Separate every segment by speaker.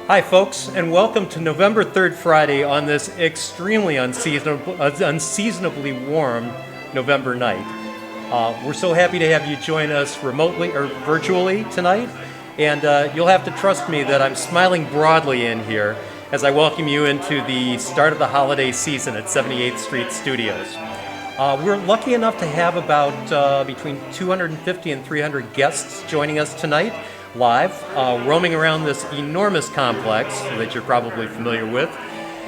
Speaker 1: Hi folks, and welcome to November 3rd Friday on this extremely unseasonably warm November night. We're so happy to have you join us remotely or virtually tonight, and you'll have to trust me that I'm smiling broadly in here as I welcome you into the start of the holiday season at 78th Street Studios. We're lucky enough to have about between 250 and 300 guests joining us tonight live, roaming around this enormous complex that you're probably familiar with,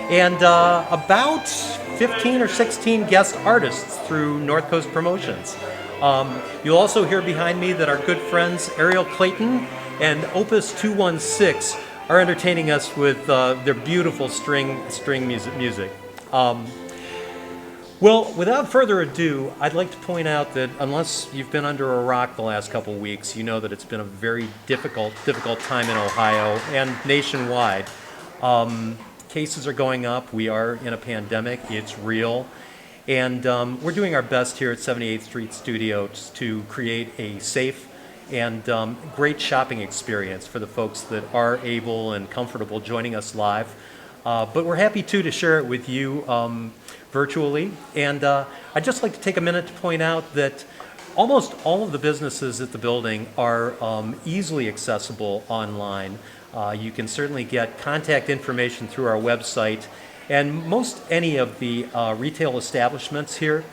Speaker 1: and about 15 or 16 guest artists through North Coast Promotions. You'll also hear behind me that our good friends Ariel Clayton and Opus 216 are entertaining us with their beautiful string music. Well, without further ado, I'd like to point out that unless you've been under a rock the last couple of weeks, you know that it's been a very difficult time in Ohio and nationwide. Cases are going up. We are in a pandemic. It's real. And we're doing our best here at 78th Street Studios to create a safe and great shopping experience for the folks that are able and comfortable joining us live. But we're happy to share it with you virtually. And I'd just like to take a minute to point out that almost all of the businesses at the building are easily accessible online. You can certainly get contact information through our website. And most any of the retail establishments here,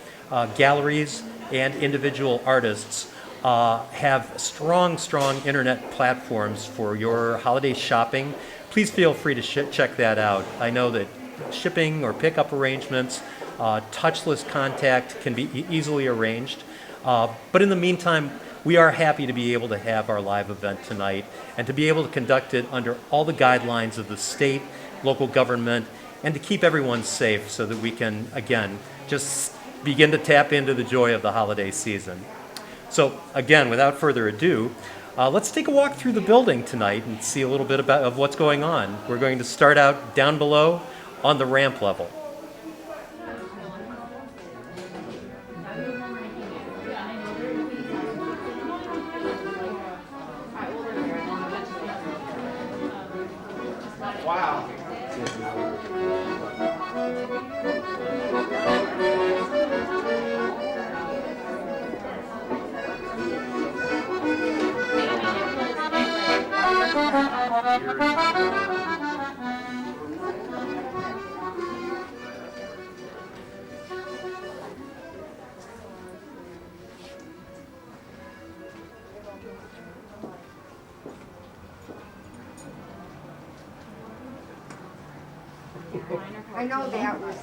Speaker 1: galleries and individual artists, have strong internet platforms for your holiday shopping. Please feel free to check that out. I know that shipping or pickup arrangements, touchless contact can be easily arranged. But in the meantime, we are happy to be able to have our live event tonight and to be able to conduct it under all the guidelines of the state, local government, and to keep everyone safe so that we can, again, just begin to tap into the joy of the holiday season. So again, without further ado, let's take a walk through the building tonight and see a little bit of what's going on. We're going to start out down below on the ramp level.
Speaker 2: Wow.
Speaker 3: I know that was,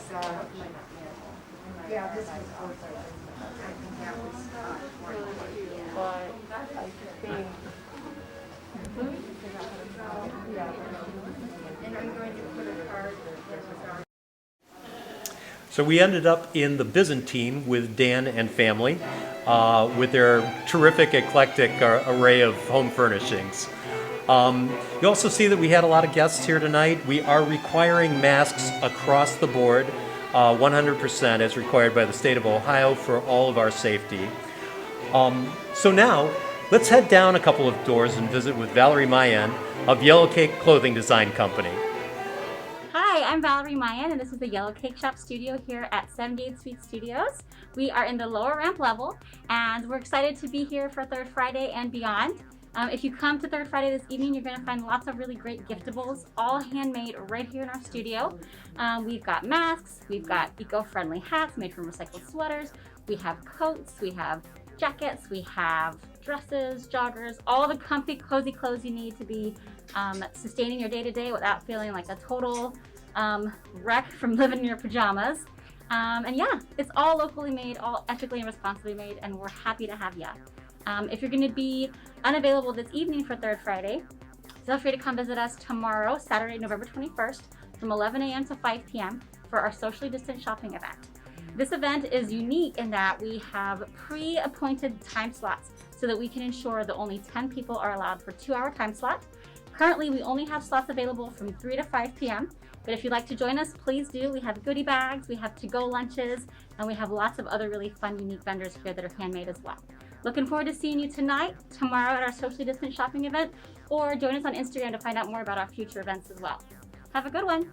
Speaker 3: yeah, this was, I think that was, and I'm going to put a card.
Speaker 1: So we ended up in the Byzantine with Dan and family with their terrific eclectic array of home furnishings. You also see that we had a lot of guests here tonight. We are requiring masks across the board, 100% as required by the state of Ohio for all of our safety. So now, let's head down a couple of doors and visit with Valerie Mayen of Yellowcake Clothing Design Company.
Speaker 4: Hi, I'm Valerie Mayen, and this is the Yellowcake Shop studio here at 78th Street Studios. We are in the lower ramp level, and we're excited to be here for Third Friday and beyond. If you come to Third Friday this evening, you're going to find lots of really great giftables, all handmade right here in our studio. We've got masks, we've got eco-friendly hats made from recycled sweaters, we have coats, we have jackets, we have dresses, joggers, all the comfy, cozy clothes you need to be sustaining your day-to-day without feeling like a total wreck from living in your pajamas. And yeah, it's all locally made, all ethically and responsibly made, and we're happy to have you. If you're going to be unavailable this evening for Third Friday, feel free to come visit us tomorrow, Saturday, November 21st, from 11 a.m. to 5 p.m. for our socially distant shopping event. This event is unique in that we have pre-appointed time slots so that we can ensure that only 10 people are allowed for 2-hour time slot. Currently, we only have slots available from 3 to 5 p.m. But if you'd like to join us, please do. We have goodie bags, we have to-go lunches, and we have lots of other really fun, unique vendors here that are handmade as well. Looking forward to seeing you tonight, tomorrow at our socially distant shopping event, or join us on Instagram to find out more about our future events as well. Have a good one.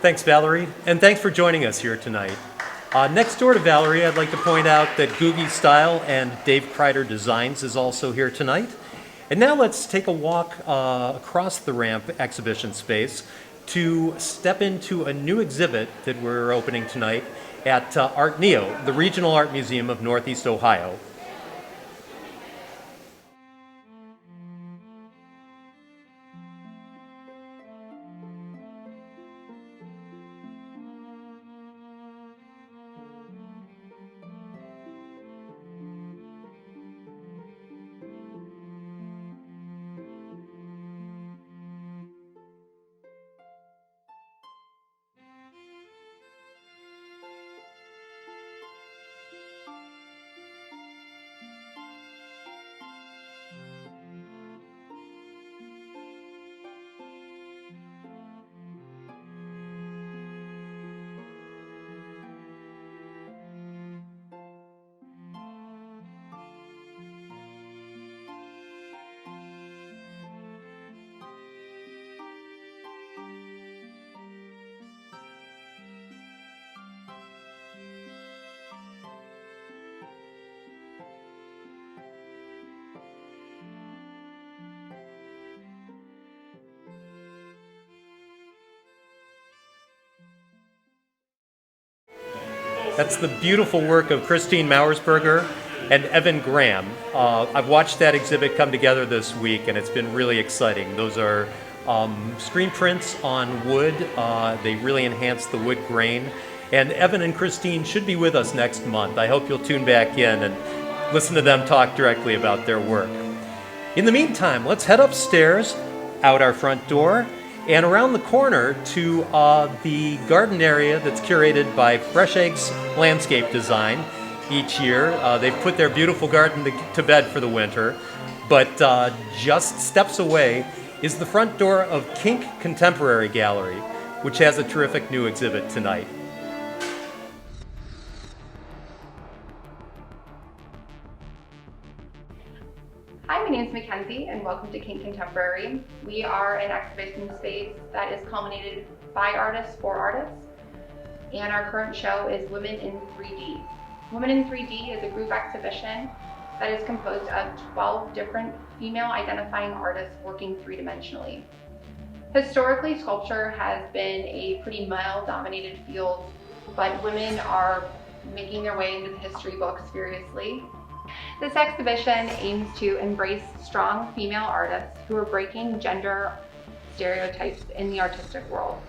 Speaker 1: Thanks, Valerie, and thanks for joining us here tonight. Next door to Valerie, I'd like to point out that Googie Style and Dave Kreider Designs is also here tonight. And now let's take a walk across the ramp exhibition space to step into a new exhibit that we're opening tonight at ARTneo, the Regional Art Museum of Northeast Ohio. That's the beautiful work of Christine Mauersberger and Evan Graham. I've watched that exhibit come together this week, and it's been really exciting. Those are screen prints on wood. They really enhance the wood grain. And Evan and Christine should be with us next month. I hope you'll tune back in and listen to them talk directly about their work. In the meantime, let's head upstairs, out our front door, and around the corner to the garden area that's curated by Fresh Eggs Landscape Design each year. They've put their beautiful garden to bed for the winter, but just steps away is the front door of KINK Contemporary Gallery, which has a terrific new exhibit tonight.
Speaker 2: Hi, my name is Mackenzie and welcome to KINK Contemporary. We are an exhibition space that is culminated by artists for artists, and our current show is Women in 3D. Women in 3D is a group exhibition that is composed of 12 different female identifying artists working three-dimensionally. Historically, sculpture has been a pretty male-dominated field, but women are making their way into the history books furiously. This exhibition aims to embrace strong female artists who are breaking gender stereotypes in the artistic world.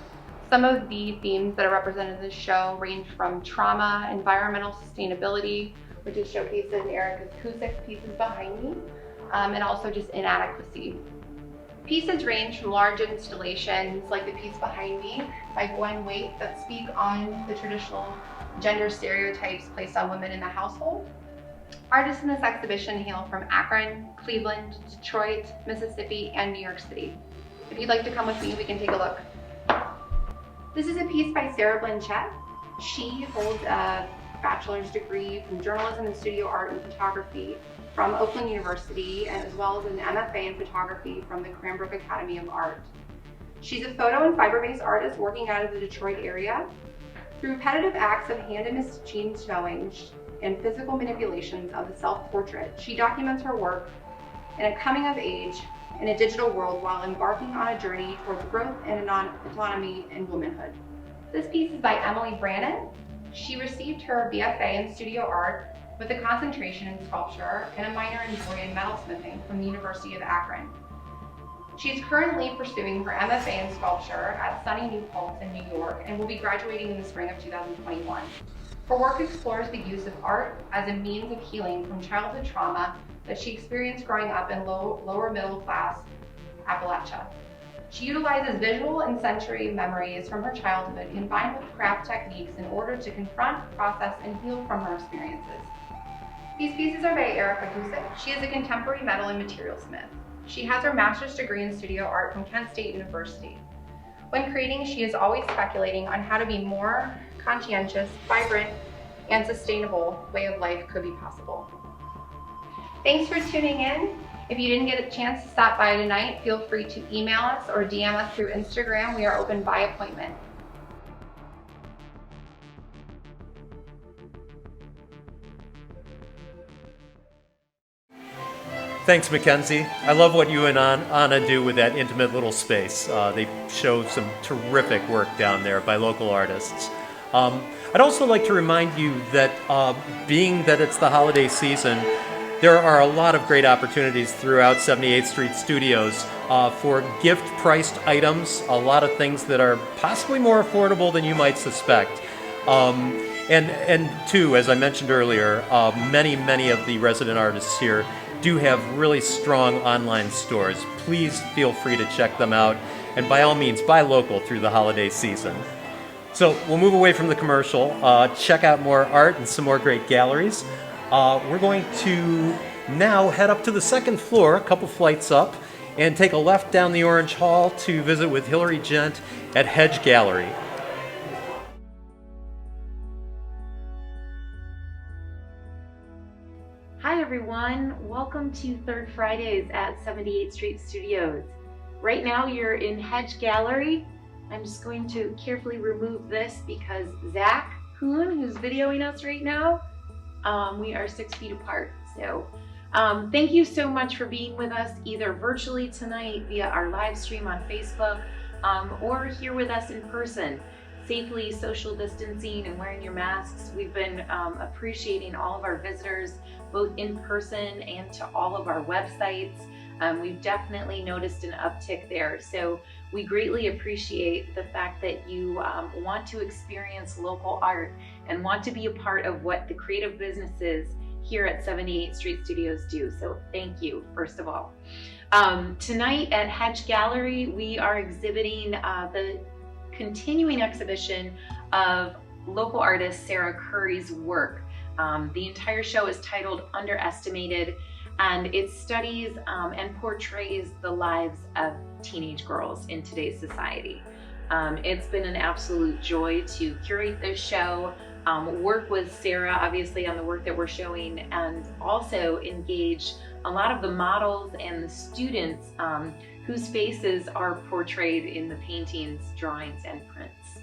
Speaker 2: Some of the themes that are represented in this show range from trauma, environmental sustainability, which is showcased in Erica Kusik's pieces behind me, and also just inadequacy. Pieces range from large installations like the piece behind me by Gwen Waite that speak on the traditional gender stereotypes placed on women in the household. Artists in this exhibition hail from Akron, Cleveland, Detroit, Mississippi, and New York City. If you'd like to come with me, we can take a look. This is a piece by Sarah Blanchett. She holds a bachelor's degree from journalism and studio art and photography from Oakland University, and as well as an MFA in photography from the Cranbrook Academy of Art. She's a photo and fiber-based artist working out of the Detroit area. Through repetitive acts of hand and machine showing and physical manipulations of the self-portrait, she documents her work in a coming of age in a digital world while embarking on a journey towards growth and autonomy and womanhood. This piece is by Emily Brannon. She received her BFA in studio art with a concentration in sculpture and a minor in jewelry and metalsmithing from the University of Akron. She's currently pursuing her MFA in sculpture at SUNY New Paltz in New York and will be graduating in the spring of 2021. Her work explores the use of art as a means of healing from childhood trauma that she experienced growing up in lower middle class Appalachia. She utilizes visual and sensory memories from her childhood combined with craft techniques in order to confront, process, and heal from her experiences. These pieces are by Erica Kusick. She is a contemporary metal and material smith. She has her master's degree in studio art from Kent State University. When creating, she is always speculating on how to be more conscientious, vibrant, and sustainable way of life could be possible. Thanks for tuning in. If you didn't get a chance to stop by tonight, feel free to email us or DM us through Instagram. We are open by appointment.
Speaker 1: Thanks, Mackenzie. I love what you and Anna do with that intimate little space. They show some terrific work down there by local artists. I'd also like to remind you that being that it's the holiday season, there are a lot of great opportunities throughout 78th Street Studios for gift-priced items, a lot of things that are possibly more affordable than you might suspect. And two, as I mentioned earlier, many of the resident artists here do have really strong online stores. Please feel free to check them out, and by all means, buy local through the holiday season. So we'll move away from the commercial, check out more art and some more great galleries. We're going to now head up to the second floor, a couple flights up, and take a left down the Orange Hall to visit with Hillary Gent at HEDGE Gallery.
Speaker 5: Hi everyone, welcome to Third Fridays at 78th Street Studios. Right now you're in HEDGE Gallery. I'm just going to carefully remove this because Zach Kuhn, who's videoing us right now, we are 6 feet apart. So thank you so much for being with us either virtually tonight via our live stream on Facebook or here with us in person. Safely social distancing and wearing your masks. We've been appreciating all of our visitors, both in person and to all of our websites. We've definitely noticed an uptick there. So we greatly appreciate the fact that you want to experience local art and want to be a part of what the creative businesses here at 78th Street Studios do. So thank you, first of all. Tonight at HEDGE Gallery, we are exhibiting the continuing exhibition of local artist Sarah Curry's work. The entire show is titled Underestimated, and it studies and portrays the lives of teenage girls in today's society. It's been an absolute joy to curate this show, work with Sarah obviously on the work that we're showing, and also engage a lot of the models and the students whose faces are portrayed in the paintings, drawings, and prints.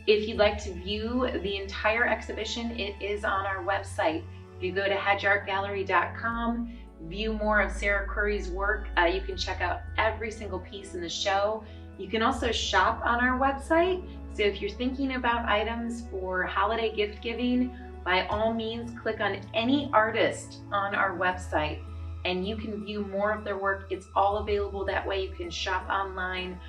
Speaker 5: If you'd like to view the entire exhibition, it is on our website. If you go to hedgeartgallery.com, view more of Sarah Curry's work, you can check out every single piece in the show. You can also shop on our website. So if you're thinking about items for holiday gift giving, by all means, click on any artist on our website and you can view more of their work. It's all available that way. You can shop online.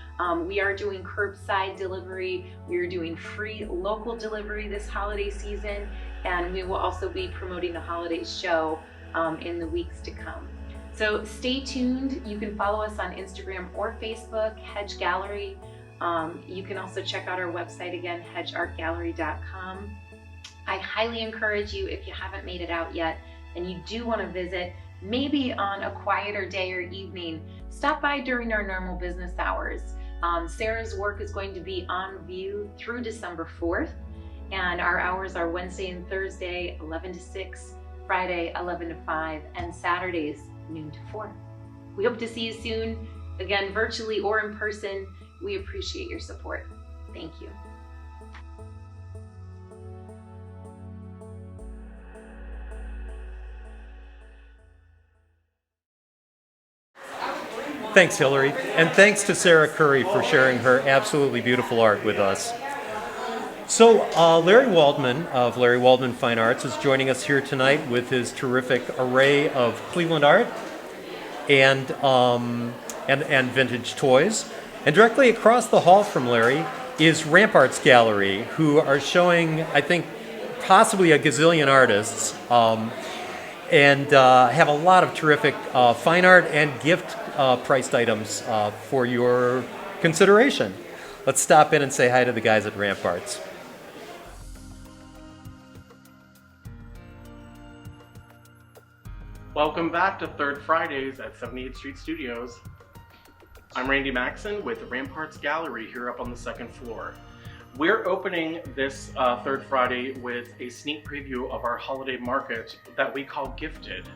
Speaker 5: We are doing curbside delivery. We are doing free local delivery this holiday season, and we will also be promoting the holiday show in the weeks to come. So stay tuned. You can follow us on Instagram or Facebook, HEDGE Gallery. You can also check out our website again, hedgeartgallery.com. I highly encourage you, if you haven't made it out yet and you do want to visit, maybe on a quieter day or evening, stop by during our normal business hours. Sarah's work is going to be on view through December 4th, and our hours are Wednesday and Thursday, 11 to 6, Friday, 11 to 5, and Saturdays, noon to 4. We hope to see you soon, again, virtually or in person. We appreciate your support. Thank you.
Speaker 1: Thanks, Hillary, and thanks to Sarah Curry for sharing her absolutely beautiful art with us. So Larry Waldman of Larry Waldman Fine Arts is joining us here tonight with his terrific array of Cleveland art and vintage toys. And directly across the hall from Larry is RampArts Gallery, who are showing, I think, possibly a gazillion artists, and have a lot of terrific fine art and gift priced items for your consideration. Let's stop in and say hi to the guys at RampArts.
Speaker 6: Welcome back to Third Fridays at 78th Street Studios. I'm Randy Maxson with RampArts Gallery here up on the second floor. We're opening this Third Friday with a sneak preview of our holiday market that we call Gifted.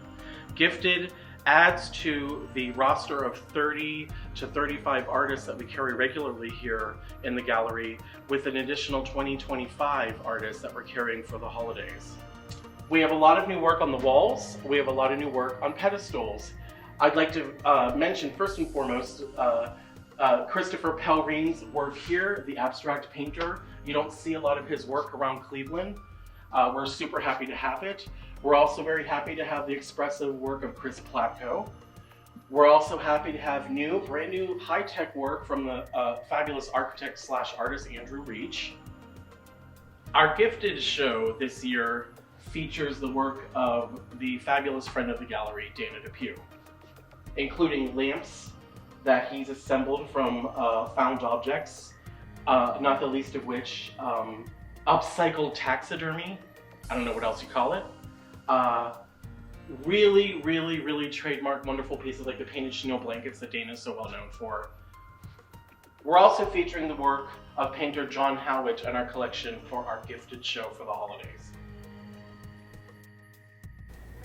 Speaker 6: Gifted adds to the roster of 30 to 35 artists that we carry regularly here in the gallery, with an additional 20-25 artists that we're carrying for the holidays. We have a lot of new work on the walls. We have a lot of new work on pedestals. I'd like to mention first and foremost Christopher Pellegrini's work here, the abstract painter. You don't see a lot of his work around Cleveland. We're super happy to have it. We're also very happy to have the expressive work of Chris Platko. We're also happy to have brand new high-tech work from the fabulous architect / artist Andrew Reach. Our Gifted show this year features the work of the fabulous friend of the gallery, Dana Depew, including lamps that he's assembled from found objects, not the least of which upcycled taxidermy. I don't know what else you call it. Really trademark wonderful pieces like the painted chenille blankets that Dana is so well known for. We're also featuring the work of painter John Howitt in our collection for our Gifted show for the holidays.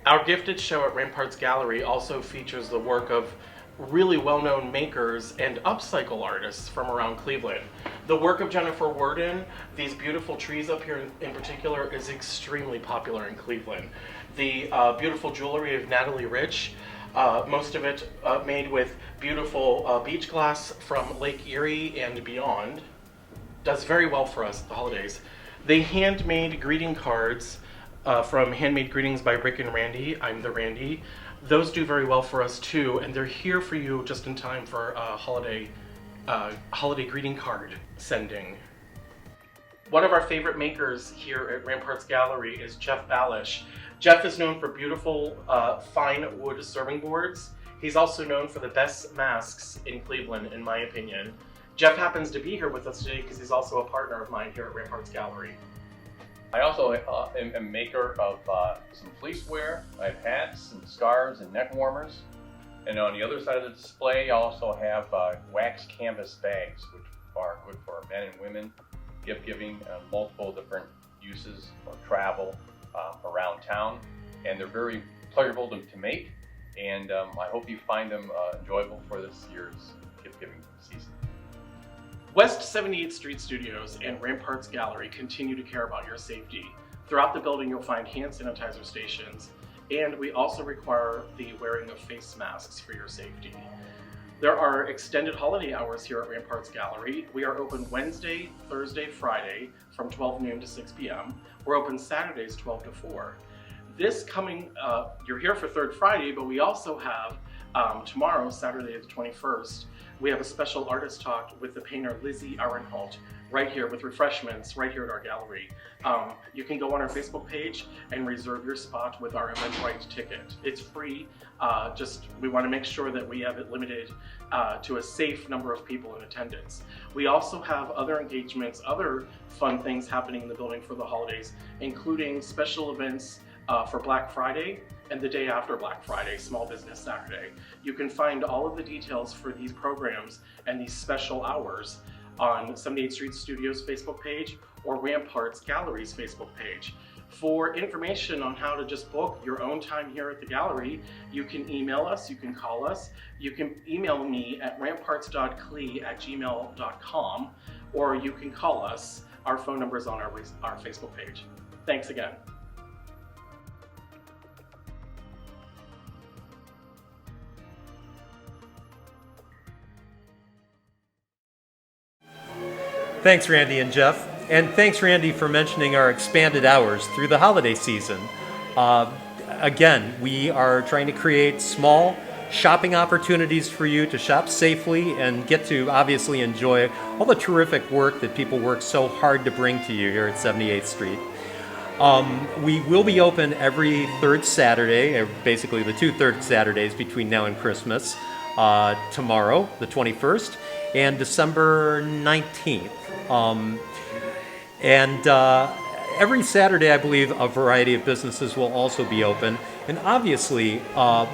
Speaker 6: Our Gifted show at RampArts Gallery also features the work of really well-known makers and upcycle artists from around Cleveland. The work of Jennifer Worden, these beautiful trees up here in particular, is extremely popular in Cleveland. The beautiful jewelry of Natalie Rich, most of it made with beautiful beach glass from Lake Erie and beyond, does very well for us at the holidays. The handmade greeting cards from Handmade Greetings by Rick and Randy, I'm the Randy. Those do very well for us too, and they're here for you just in time for a holiday greeting card sending. One of our favorite makers here at RampArts Gallery is Jeff Balish. Jeff is known for beautiful fine wood serving boards. He's also known for the best masks in Cleveland, in my opinion. Jeff happens to be here with us today because he's also a partner of mine here at RampArts Gallery.
Speaker 7: I also am a maker of some fleeceware. I have hats and scarves and neck warmers. And on the other side of the display, I also have wax canvas bags, which are good for men and women, gift giving, multiple different uses for travel around town. And they're very pleasurable to make. And I hope you find them enjoyable for this year's gift giving season.
Speaker 6: West 78th Street Studios and RampArts Gallery continue to care about your safety. Throughout the building you'll find hand sanitizer stations, and we also require the wearing of face masks for your safety. There are extended holiday hours here at RampArts Gallery. We are open Wednesday, Thursday, Friday from 12 noon to 6 p.m. We're open Saturdays 12 to 4. This coming, you're here for Third Friday, but we also have tomorrow, Saturday the 21st, we have a special artist talk with the painter Lizzie Arenholt right here with refreshments right here at our gallery. You can go on our Facebook page and reserve your spot with our Eventbrite ticket. It's free, we want to make sure that we have it limited to a safe number of people in attendance. We also have other engagements, other fun things happening in the building for the holidays, including special events for Black Friday and the day after Black Friday, Small Business Saturday. You can find all of the details for these programs and these special hours on 78th Street Studios Facebook page or RampArts Gallery's Facebook page. For information on how to just book your own time here at the gallery, you can email us, you can call us, you can email me at ramparts.clee@gmail.com, or you can call us. Our phone number is on our Facebook page. Thanks again.
Speaker 1: Thanks, Randy and Jeff. And thanks, Randy, for mentioning our expanded hours through the holiday season. Again, we are trying to create small shopping opportunities for you to shop safely and get to obviously enjoy all the terrific work that people work so hard to bring to you here at 78th Street. We will be open every third Saturday, basically the two third Saturdays between now and Christmas. tomorrow, the 21st, and December 19th. Every Saturday, I believe, a variety of businesses will also be open. And obviously,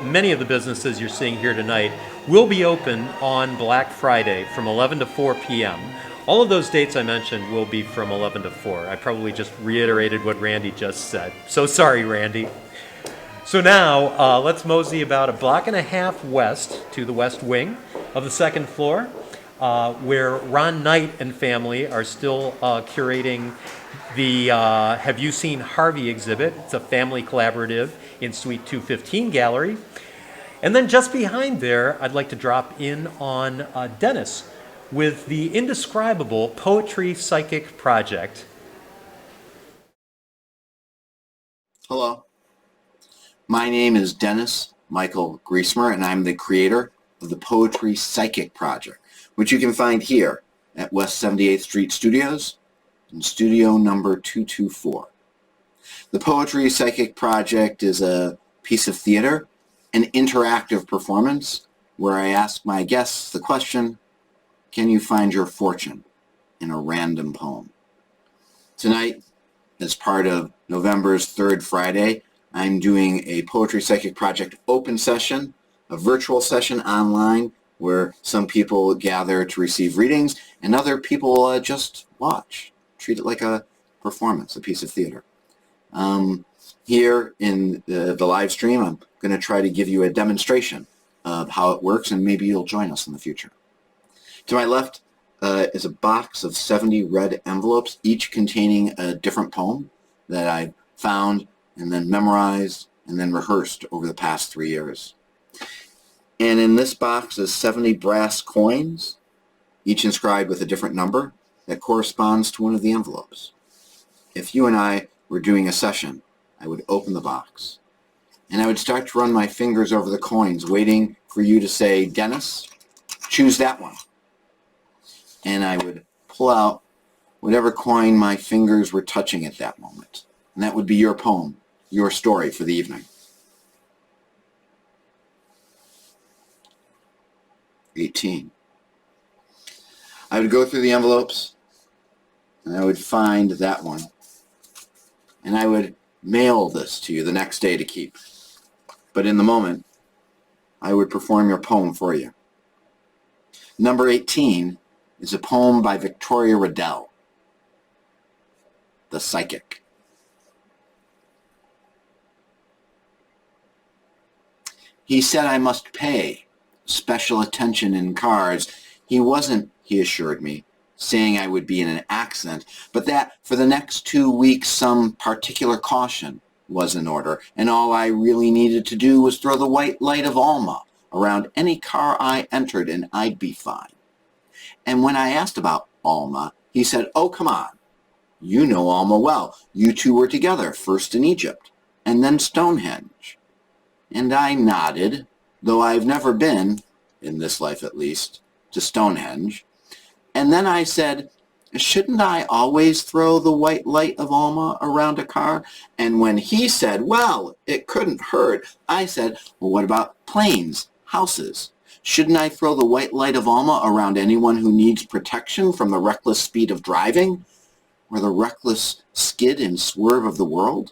Speaker 1: many of the businesses you're seeing here tonight will be open on Black Friday from 11 to 4 p.m. All of those dates I mentioned will be from 11 to 4. I probably just reiterated what Randy just said. So sorry, Randy. So now, let's mosey about a block and a half west to the west wing of the second floor, where Ron Knight and family are still curating the Have You Seen Harvey exhibit. It's a family collaborative in Suite 215 Gallery. And then just behind there, I'd like to drop in on Dennis with the indescribable Poetry Psychic Project.
Speaker 8: Hello. My name is Dennis Michael Griesmer, and I'm the creator of the Poetry Psychic Project, which you can find here at West 78th Street Studios in studio number 224. The Poetry Psychic Project is a piece of theater, an interactive performance where I ask my guests the question, can you find your fortune in a random poem? Tonight, as part of November's Third Friday, I'm doing a Poetry Psychic Project open session, a virtual session online where some people gather to receive readings and other people just watch. Treat it like a performance, a piece of theater. Here in the live stream, I'm going to try to give you a demonstration of how it works, and maybe you'll join us in the future. To my left is a box of 70 red envelopes, each containing a different poem that I found and then memorized and then rehearsed over the past 3 years. And in this box is 70 brass coins, each inscribed with a different number that corresponds to one of the envelopes. If you and I were doing a session, I would open the box and I would start to run my fingers over the coins, waiting for you to say, Dennis, choose that one. And I would pull out whatever coin my fingers were touching at that moment. And that would be your poem, your story for the evening. 18. I would go through the envelopes and I would find that one. And I would mail this to you the next day to keep. But in the moment, I would perform your poem for you. Number 18 is a poem by Victoria Riddell, The Psychic. He said I must pay special attention in cards. He wasn't, he assured me, saying I would be in an accident, but that for the next 2 weeks some particular caution was in order, and all I really needed to do was throw the white light of Alma around any car I entered and I'd be fine. And when I asked about Alma, he said, oh, come on. You know Alma well. You two were together, first in Egypt, and then Stonehenge. And I nodded, though I've never been, in this life at least, to Stonehenge. And then I said, shouldn't I always throw the white light of Alma around a car? And when he said, well, it couldn't hurt, I said, well, what about planes, houses? Shouldn't I throw the white light of Alma around anyone who needs protection from the reckless speed of driving or the reckless skid and swerve of the world?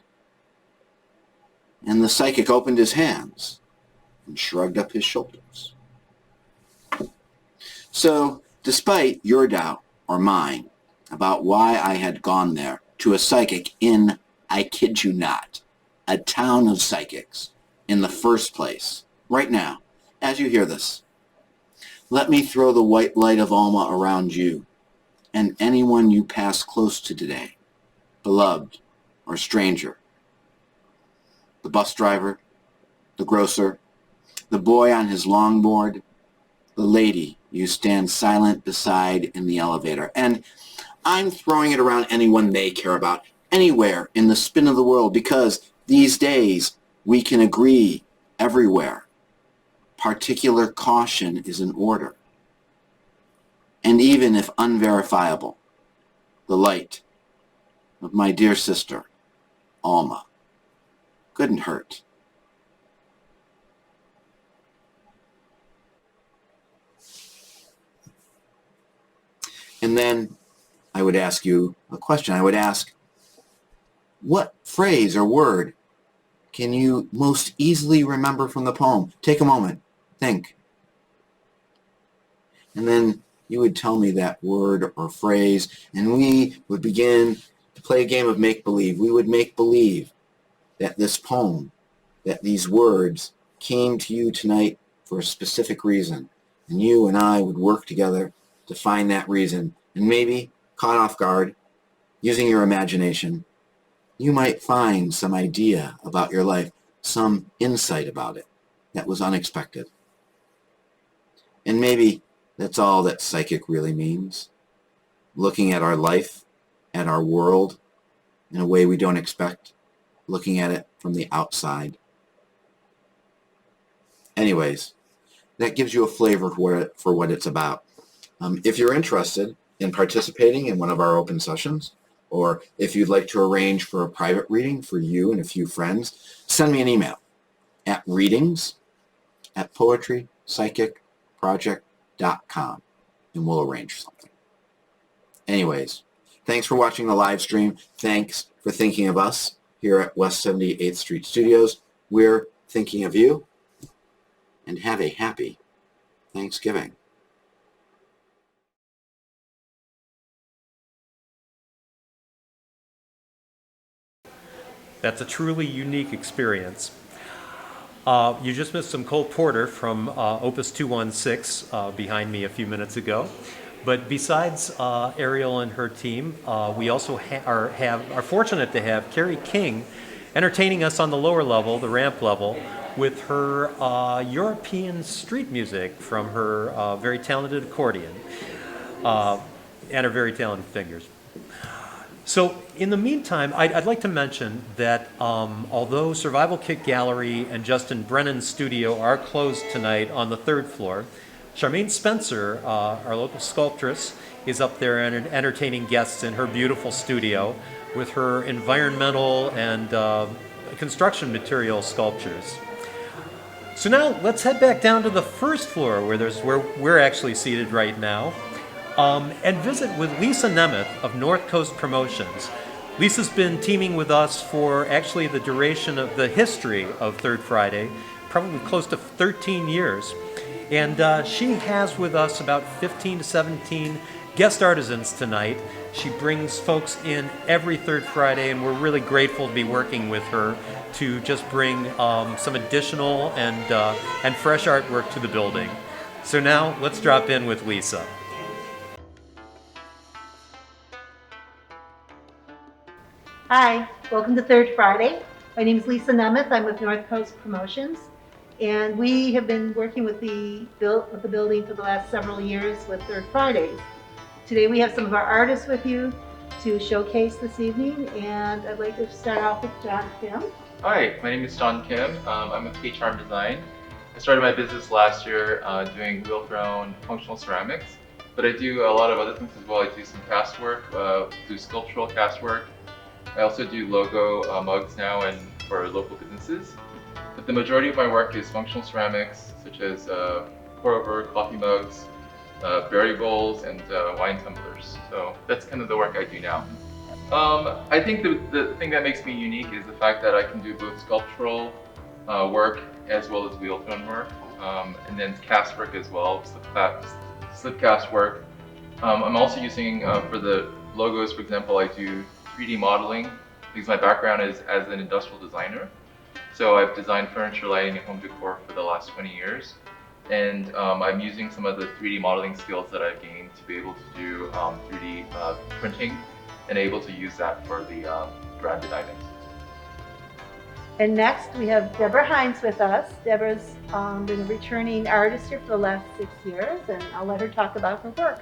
Speaker 8: And the psychic opened his hands and shrugged up his shoulders. So, despite your doubt or mine about why I had gone there to a psychic in, I kid you not, a town of psychics in the first place, right now, as you hear this, let me throw the white light of Alma around you and anyone you pass close to today, beloved or stranger. The bus driver, the grocer, the boy on his longboard, the lady you stand silent beside in the elevator. And I'm throwing it around anyone they care about, anywhere in the spin of the world, because these days we can agree everywhere. Particular caution is in order. And even if unverifiable, the light of my dear sister, Alma, couldn't hurt. And then I would ask you a question. I would ask, what phrase or word can you most easily remember from the poem? Take a moment, think. And then you would tell me that word or phrase, and we would begin to play a game of make-believe. We would make believe that this poem, that these words came to you tonight for a specific reason. And you and I would work together to find that reason. And maybe, caught off guard, using your imagination, you might find some idea about your life, some insight about it that was unexpected. And maybe that's all that psychic really means. Looking at our life, at our world, in a way we don't expect. Looking at it from the outside. Anyways, that gives you a flavor for what it's about. If you're interested in participating in one of our open sessions, or if you'd like to arrange for a private reading for you and a few friends, send me an email at readings@poetrypsychicproject.com and we'll arrange something. Anyways, thanks for watching the live stream. Thanks for thinking of us here at West 78th Street Studios. We're thinking of you, and have a happy Thanksgiving.
Speaker 1: That's a truly unique experience. You just missed some Cole Porter from Opus 216 behind me a few minutes ago. But besides Ariel and her team, we also are fortunate to have Carrie King entertaining us on the lower level, the ramp level, with her European street music from her very talented accordion and her very talented fingers. So in the meantime, I'd like to mention that although Survival Kit Gallery and Justin Brennan's studio are closed tonight on the 3rd floor, Charmaine Spencer, our local sculptress, is up there and entertaining guests in her beautiful studio with her environmental and construction material sculptures. So now let's head back down to the 1st floor where we're actually seated right now. And visit with Lisa Nemeth of North Coast Promotions. Lisa's been teaming with us for actually the duration of the history of Third Friday, probably close to 13 years. And she has with us about 15 to 17 guest artisans tonight. She brings folks in every Third Friday, and we're really grateful to be working with her to just bring some additional and fresh artwork to the building. So now let's drop in with Lisa.
Speaker 9: Hi, welcome to Third Friday. My name is Lisa Nemeth. I'm with North Coast Promotions, and we have been working with the building for the last several years with Third Fridays. Today we have some of our artists with you to showcase this evening, and I'd like to start off with John Kim.
Speaker 10: Hi, my name is John Kim. I'm with K-Charm Design. I started my business last year doing wheel-thrown functional ceramics, but I do a lot of other things as well. I do some cast work, do sculptural cast work. I also do logo mugs now and for local businesses. But the majority of my work is functional ceramics, such as pour-over coffee mugs, berry bowls, and wine tumblers. So that's kind of the work I do now. I think the thing that makes me unique is the fact that I can do both sculptural work as well as wheel-thrown work, and then cast work as well, slip cast work. I'm also using, for the logos, for example, I do 3D modeling because my background is as an industrial designer. So I've designed furniture, lighting, and home decor for the last 20 years. And I'm using some of the 3D modeling skills that I've gained to be able to do 3D printing and able to use that for the branded items.
Speaker 9: And next we have Deborah Hines with us. Deborah's been a returning artist here for the last 6 years, and I'll let her talk about her work.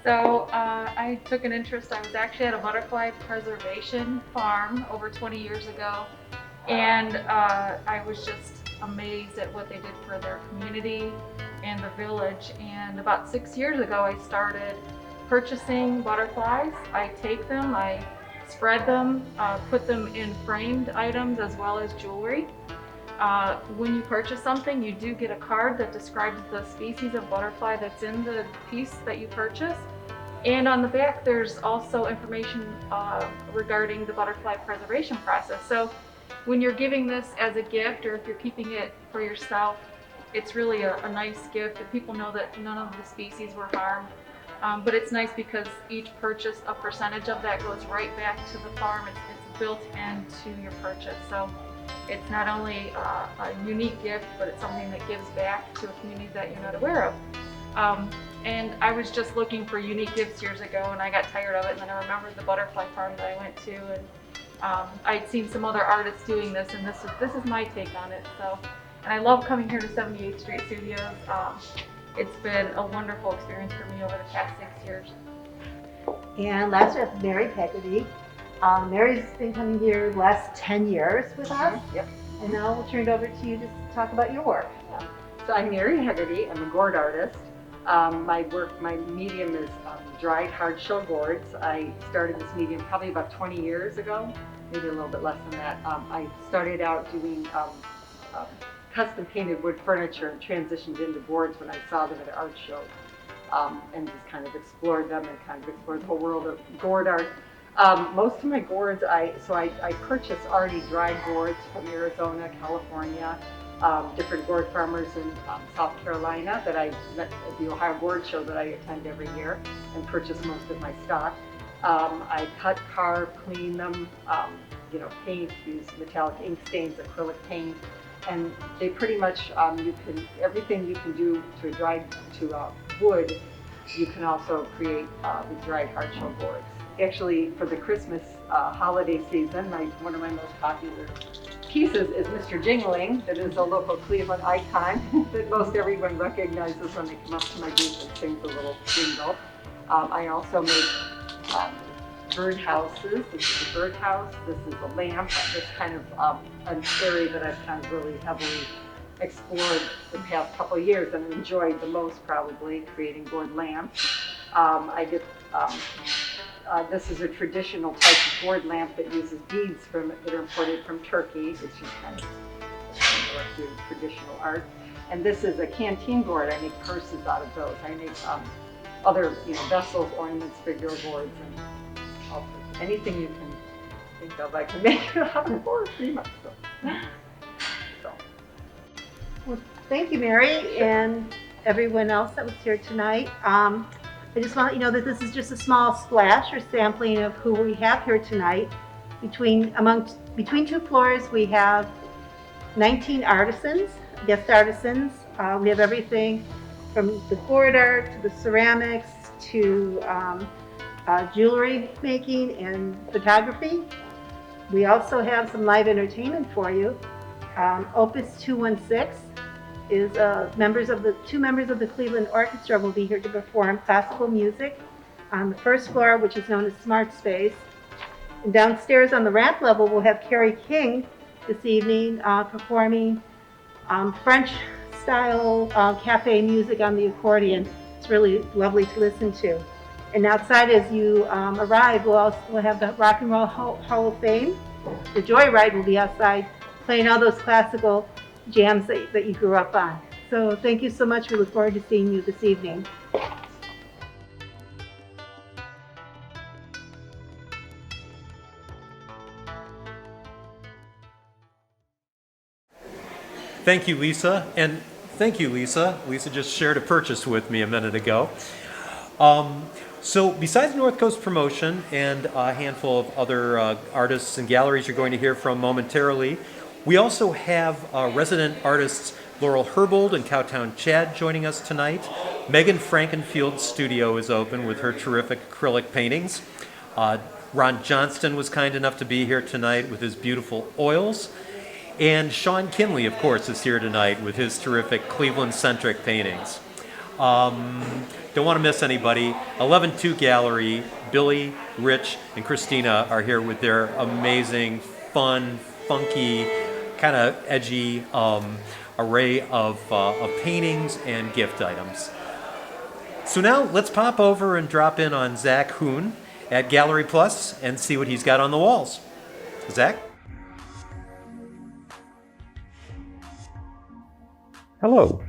Speaker 11: So I took an interest. I was actually at a butterfly preservation farm over 20 years ago, and I was just amazed at what they did for their community and the village. And about 6 years ago I started purchasing butterflies. I take them, I spread them, put them in framed items as well as jewelry. When you purchase something, you do get a card that describes the species of butterfly that's in the piece that you purchase. And on the back, there's also information regarding the butterfly preservation process. So when you're giving this as a gift, or if you're keeping it for yourself, it's really a nice gift, and people know that none of the species were harmed. But it's nice because each purchase, a percentage of that goes right back to the farm. It's built into your purchase. So it's not only a unique gift, but it's something that gives back to a community that you're not aware of. And I was just looking for unique gifts years ago, and I got tired of it, and then I remembered the butterfly farm that I went to, and I'd seen some other artists doing this, and this is my take on it. So, and I love coming here to 78th Street Studios. It's been a wonderful experience for me over the past 6 years.
Speaker 9: And last we have Mary Peggotty. Mary's been coming here the last 10 years with us.
Speaker 12: Yep.
Speaker 9: And now we'll turn it over to you to talk about your work.
Speaker 12: So I'm Mary Hegarty. I'm a gourd artist. My medium is dried hard shell gourds. I started this medium probably about 20 years ago, maybe a little bit less than that. I started out doing custom painted wood furniture and transitioned into gourds when I saw them at art shows, and just kind of explored them and kind of explored the whole world of gourd art. Most of my gourds, I purchase already dried gourds from Arizona, California, different gourd farmers in South Carolina that I met at the Ohio Gourd Show that I attend every year and purchase most of my stock. I cut, carve, clean them, paint, use metallic ink stains, acrylic paint, and they pretty much, everything you can do to wood, you can also create with dried hard shell gourds. Actually, for the Christmas holiday season, one of my most popular pieces is Mr. Jingling, that is a local Cleveland icon that most everyone recognizes when they come up to my booth and sings a little jingle. I also make bird houses. This is a bird house. This is a lamp. This kind of an area that I've kind of really heavily explored the past couple of years and enjoyed the most, probably, creating gourd lamps. This is a traditional type of gourd lamp that uses beads that are imported from Turkey, which is kind of doing traditional art. And this is a canteen gourd. I make purses out of those. I make other vessels, ornaments, figure gourds, and all sorts of anything you can think of. I can make it out of gourd pretty much. So.
Speaker 9: Well, thank you, Mary, and everyone else that was here tonight. I just want to let you know that this is just a small splash or sampling of who we have here tonight. Between two floors, we have 19 artisans, guest artisans. We have everything from the gourd art to the ceramics to jewelry making and photography. We also have some live entertainment for you. Opus 216 is two members of the Cleveland Orchestra will be here to perform classical music on the first floor, which is known as Smart Space. And downstairs on the ramp level, we'll have Carrie King this evening performing French-style cafe music on the accordion. It's really lovely to listen to. And outside, as you arrive, we'll have the Rock and Roll Hall of Fame. The Joyride will be outside, playing all those classical jams that you grew up on. So thank you so much. We look forward to seeing you this evening.
Speaker 1: Thank you, Lisa. And thank you, Lisa. Lisa just shared a purchase with me a minute ago. So besides North Coast Promotion and a handful of other artists and galleries you're going to hear from momentarily, we also have resident artists Laurel Herbold and Cowtown Chad joining us tonight. Megan Frankenfield's studio is open with her terrific acrylic paintings. Ron Johnston was kind enough to be here tonight with his beautiful oils. And Sean Kinley, of course, is here tonight with his terrific Cleveland-centric paintings. Don't want to miss anybody. 11-2 Gallery, Billy, Rich, and Christina are here with their amazing, fun, funky, kind of edgy array of paintings and gift items. So now let's pop over and drop in on Zach Hoon at GalleryPlus and see what he's got on the walls. Zach?
Speaker 13: Hello,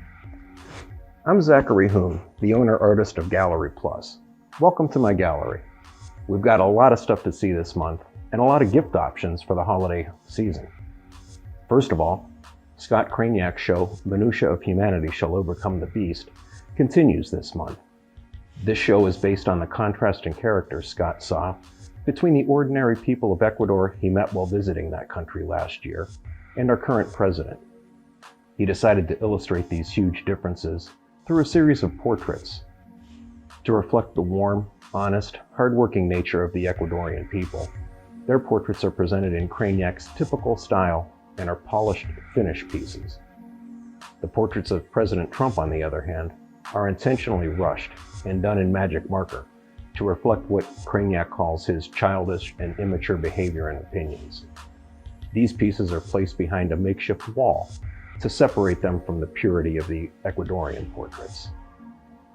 Speaker 13: I'm Zachary Hoon, the owner-artist of GalleryPlus. Welcome to my gallery. We've got a lot of stuff to see this month and a lot of gift options for the holiday season. First of all, Scott Craniak's show, Minutia of Humanity Shall Overcome the Beast, continues this month. This show is based on the contrasting characters Scott saw between the ordinary people of Ecuador he met while visiting that country last year and our current president. He decided to illustrate these huge differences through a series of portraits to reflect the warm, honest, hardworking nature of the Ecuadorian people. Their portraits are presented in Craniak's typical style and are polished finish pieces. The portraits of President Trump, on the other hand, are intentionally rushed and done in magic marker to reflect what Craniak calls his childish and immature behavior and opinions. These pieces are placed behind a makeshift wall to separate them from the purity of the Ecuadorian portraits.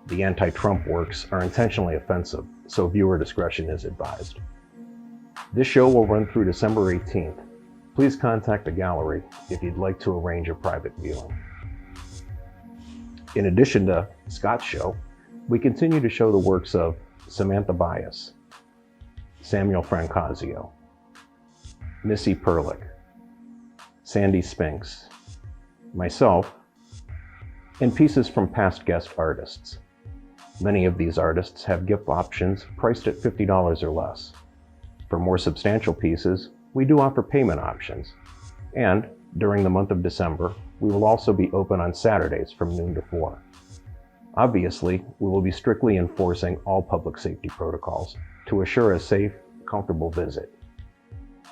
Speaker 13: The anti-Trump works are intentionally offensive, so viewer discretion is advised. This show will run through December 18th. Please contact the gallery if you'd like to arrange a private viewing. In addition to Scott's show, we continue to show the works of Samantha Bias, Samuel Francasio, Missy Perlick, Sandy Spinks, myself, and pieces from past guest artists. Many of these artists have gift options priced at $50 or less. For more substantial pieces, we do offer payment options. And during the month of December, we will also be open on Saturdays from noon to 4. Obviously, we will be strictly enforcing all public safety protocols to assure a safe, comfortable visit.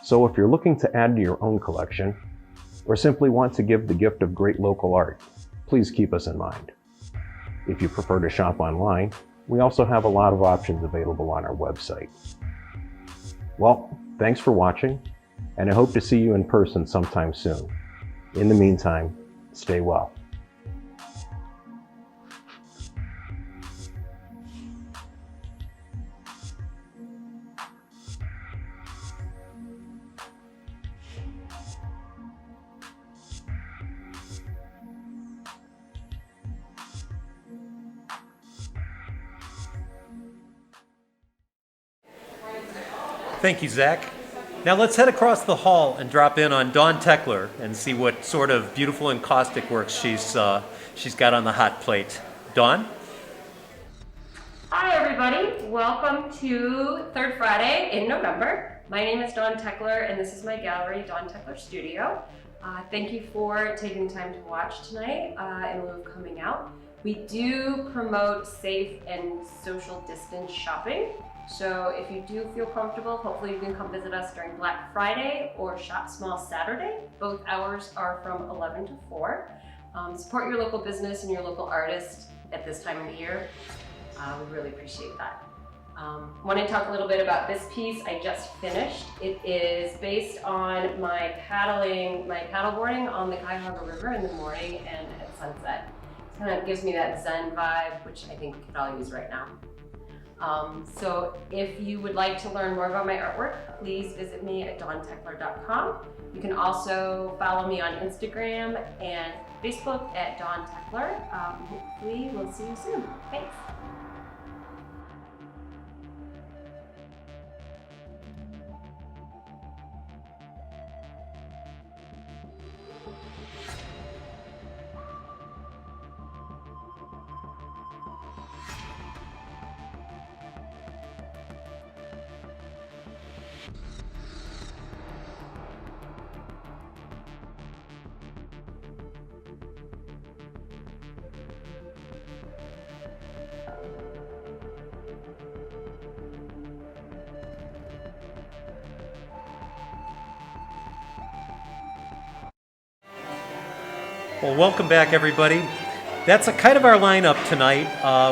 Speaker 13: So if you're looking to add to your own collection, or simply want to give the gift of great local art, please keep us in mind. If you prefer to shop online, we also have a lot of options available on our website. Well, thanks for watching, and I hope to see you in person sometime soon. In the meantime, stay well.
Speaker 1: Thank you, Zach. Now let's head across the hall and drop in on Dawn Tekler and see what sort of beautiful and caustic works she's got on the hot plate. Dawn?
Speaker 14: Hi everybody, welcome to Third Friday in November. My name is Dawn Tekler and this is my gallery, Dawn Tekler Studio. Thank you for taking the time to watch tonight in lieu of coming out. We do promote safe and social distance shopping. So if you do feel comfortable, hopefully you can come visit us during Black Friday or Shop Small Saturday. Both hours are from 11 to 4. Support your local business and your local artist at this time of the year. We really appreciate that. Want to talk a little bit about this piece I just finished. It is based on my paddleboarding on the Cuyahoga River in the morning and at sunset. It kind of gives me that Zen vibe, which I think we could all use right now. So if you would like to learn more about my artwork, please visit me at dawntekler.com. You can also follow me on Instagram and Facebook at Dawn Tekler. Hopefully we'll see you soon. Thanks.
Speaker 1: Well, welcome back, everybody. That's a kind of our lineup tonight.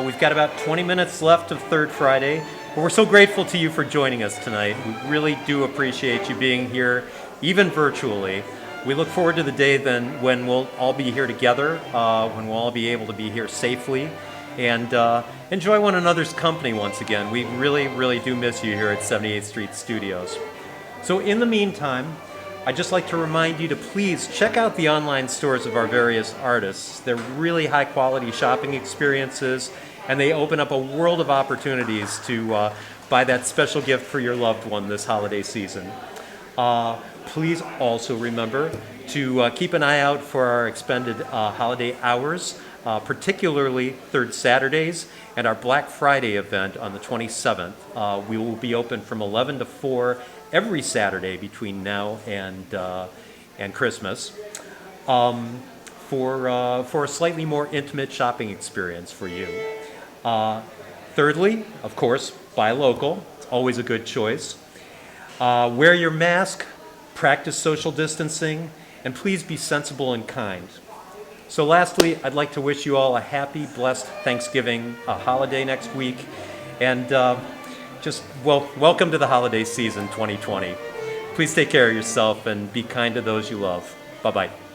Speaker 1: We've got about 20 minutes left of Third Friday, but we're so grateful to you for joining us tonight. We really do appreciate you being here, even virtually. We look forward to the day then when we'll all be here together, when we'll all be able to be here safely and enjoy one another's company once again. We really, really do miss you here at 78th Street Studios. So in the meantime, I'd just like to remind you to please check out the online stores of our various artists. They're really high quality shopping experiences, and they open up a world of opportunities to buy that special gift for your loved one this holiday season. Please also remember to keep an eye out for our expanded holiday hours, particularly third Saturdays and our Black Friday event on the 27th. We will be open from 11 to 4 every Saturday between now and Christmas for a slightly more intimate shopping experience for you. Thirdly, of course, buy local. It's always a good choice. Wear your mask, practice social distancing, and please be sensible and kind. So lastly, I'd like to wish you all a happy, blessed Thanksgiving holiday next week, and welcome to the holiday season 2020. Please take care of yourself and be kind to those you love. Bye-bye.